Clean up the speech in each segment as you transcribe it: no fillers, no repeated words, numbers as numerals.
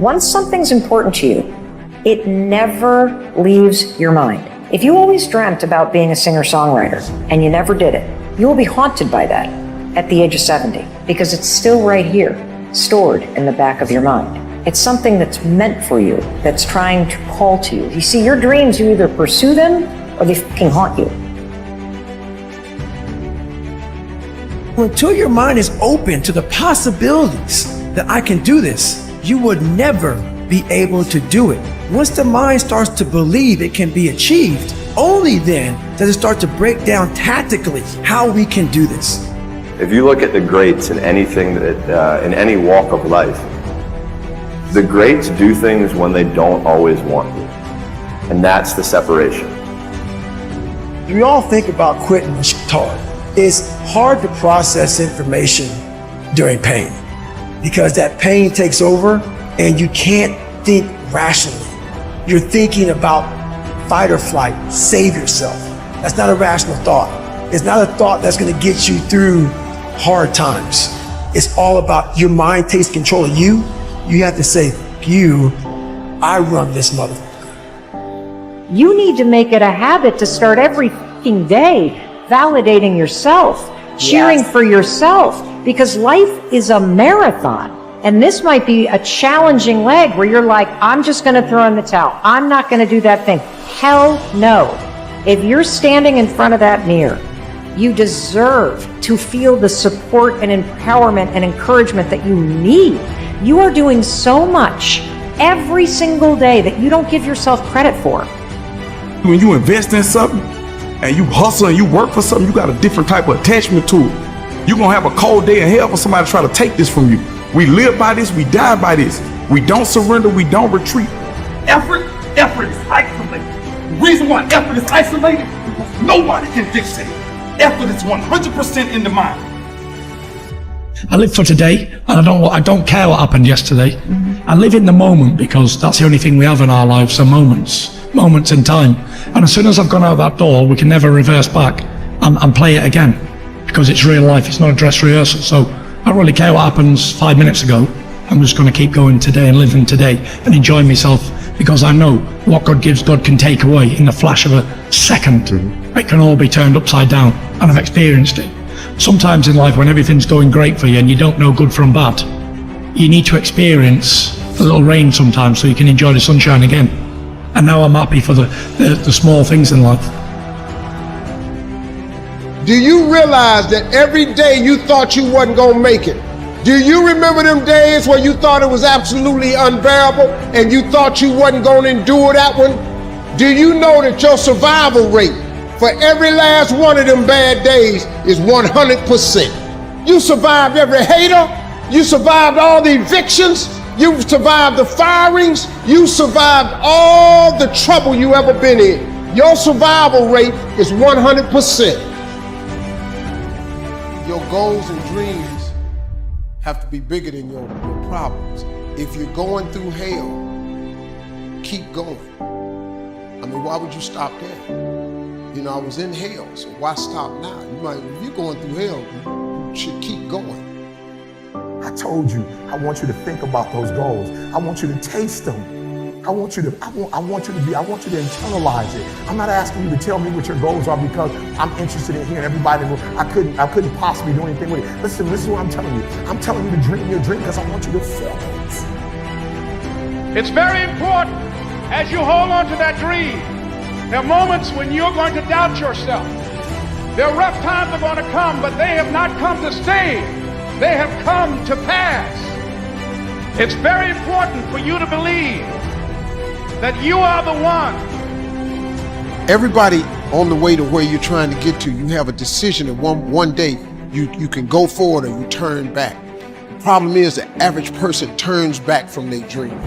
once something's important to you, it never leaves your mind. If you always dreamt about being a singer-songwriter and you never did it, you will be haunted by that at the age of 70, because it's still right here, stored in the back of your mind. It's something that's meant for you, that's trying to call to you. You see, your dreams, you either pursue them or they fucking haunt you. Until your mind is open to the possibilities that I can do this, you would never be able to do it. Once the mind starts to believe it can be achieved, only then does it start to break down tactically how we can do this. If you look at the greats in anything that, in any walk of life, the greats do things when they don't always want to, and that's the separation. We all think about quitting when shit's hard. It's hard to process information during pain because that pain takes over and you can't think rationally. You're thinking about fight or flight, save yourself. That's not a rational thought. It's not a thought that's gonna get you through hard times. It's all about your mind takes control of you. You have to say, I run this motherfucker. You need to make it a habit to start every fucking day validating yourself, cheering for yourself, because life is a marathon. And this might be a challenging leg where you're like, I'm just gonna throw in the towel. I'm not gonna do that thing. Hell no. If you're standing in front of that mirror, you deserve to feel the support and empowerment and encouragement that you need. You are doing so much every single day that you don't give yourself credit for. When you invest in something and you hustle and you work for something, you got a different type of attachment to it. You're gonna have a cold day in hell for somebody to try to take this from you. We live by this, we die by this. We don't surrender, we don't retreat. Effort is isolated. The reason why effort is isolated is because nobody can dictate. Effort is 100% in the mind. I live for today, and I don't care what happened yesterday. I live in the moment because that's the only thing we have in our lives are moments in time. And as soon as I've gone out that door, we can never reverse back and play it again because it's real life. It's not a dress rehearsal. So I don't really care what happens 5 minutes ago. I'm just going to keep going today and living today and enjoy myself because I know what God gives, God can take away in the flash of a second. It can all be turned upside down, and I've experienced it. Sometimes in life when everything's going great for you and you don't know good from bad, you need to experience a little rain sometimes so you can enjoy the sunshine again. And now I'm happy for the small things in life. Do you realize that every day you thought you wasn't gonna make it? Do you remember them days where you thought it was absolutely unbearable and you thought you wasn't gonna endure that one? Do you know that your survival rate for every last one of them bad days is 100%? You survived every hater, you survived all the evictions, you survived the firings, you survived all the trouble you ever been in. Your survival rate is 100%. Your goals and dreams have to be bigger than your problems. If you're going through hell, keep going. I mean, why would you stop there? You know, I was in hell, so why stop now? If you're going through hell, you should keep going. I told you, I want you to think about those goals. I want you to taste them. I want you to internalize it. I'm not asking you to tell me what your goals are because I'm interested in hearing everybody. I couldn't possibly do anything with it. Listen, this is what I'm telling you. I'm telling you to dream your dream because I want you to feel it. It's very important as you hold on to that dream. There are moments when you're going to doubt yourself. There are rough times are going to come, but they have not come to stay. They have come to pass. It's very important for you to believe that you are the one. Everybody on the way to where you're trying to get to, you have a decision that one day you can go forward or you turn back. The problem is the average person turns back from their dream.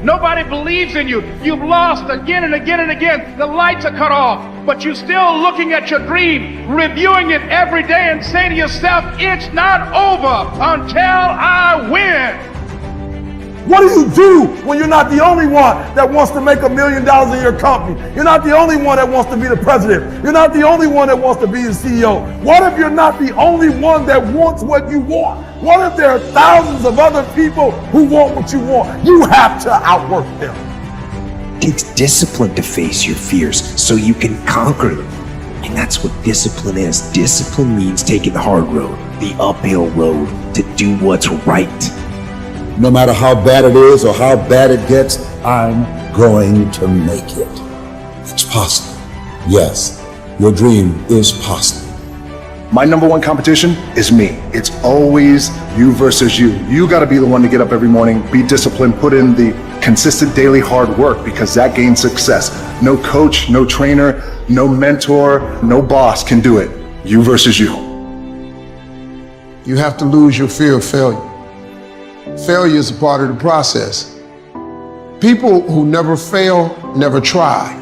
Nobody believes in you. You've lost again and again and again. The lights are cut off, but you're still looking at your dream, reviewing it every day and saying to yourself, it's not over until I win. What do you do when you're not the only one that wants to make $1 million in your company? You're not the only one that wants to be the president. You're not the only one that wants to be the CEO. What if you're not the only one that wants what you want? What if there are thousands of other people who want what you want? You have to outwork them. It takes discipline to face your fears so you can conquer them. And that's what discipline is. Discipline means taking the hard road, the uphill road, to do what's right. No matter how bad it is or how bad it gets, I'm going to make it. It's possible. Yes, your dream is possible. My number one competition is me. It's always you versus you. You got to be the one to get up every morning, be disciplined, put in the consistent daily hard work, because that gains success. No coach, no trainer, no mentor, no boss can do it. You versus you. You have to lose your fear of failure. Failure is a part of the process. People who never fail, never try.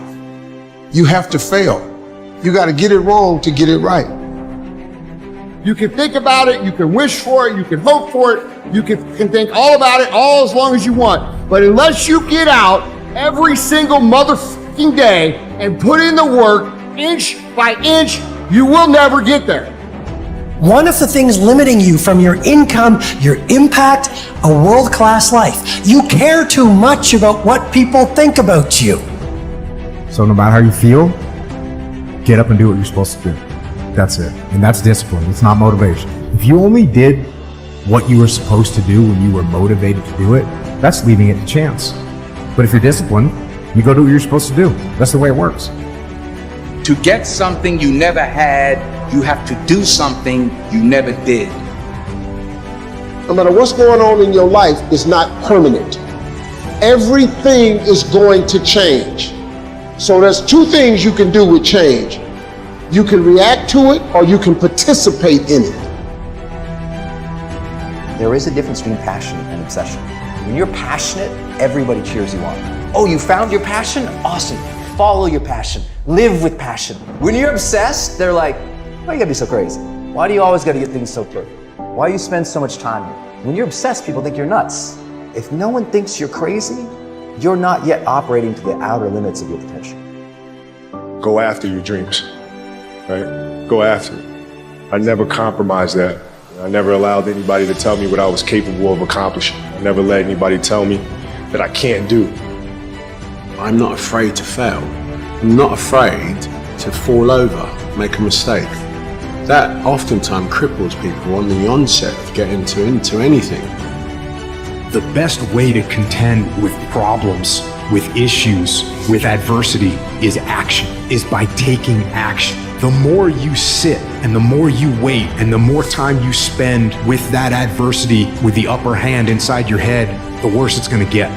You have to fail. You got to get it wrong to get it right. You can think about it, you can wish for it, you can hope for it, you can think all about it all as long as you want. But unless you get out every single motherfucking day and put in the work inch by inch, you will never get there. One of the things limiting you from your income, your impact, a world-class life. You care too much about what people think about you. So no matter how you feel, get up and do what you're supposed to do. That's it. And that's discipline. It's not motivation. If you only did what you were supposed to do when you were motivated to do it, that's leaving it to chance. But if you're disciplined, you go do what you're supposed to do. That's the way it works. To get something you never had, you have to do something you never did. No matter what's going on in your life, it's not permanent. Everything is going to change. So there's two things you can do with change. You can react to it or you can participate in it. There is a difference between passion and obsession. When you're passionate, everybody cheers you on. Oh, you found your passion? Awesome. Follow your passion. Live with passion. When you're obsessed, they're like, why you gotta be so crazy? Why do you always gotta get things so perfect? Why do you spend so much time here? When you're obsessed, people think you're nuts. If no one thinks you're crazy, you're not yet operating to the outer limits of your potential. Go after your dreams, right? Go after it. I never compromised that. I never allowed anybody to tell me what I was capable of accomplishing. I never let anybody tell me that I can't do. I'm not afraid to fail. I'm not afraid to fall over, make a mistake. That oftentimes cripples people on the onset of getting into anything. The best way to contend with problems, with issues, with adversity is action, is by taking action. The more you sit and the more you wait and the more time you spend with that adversity, with the upper hand inside your head, the worse it's going to get.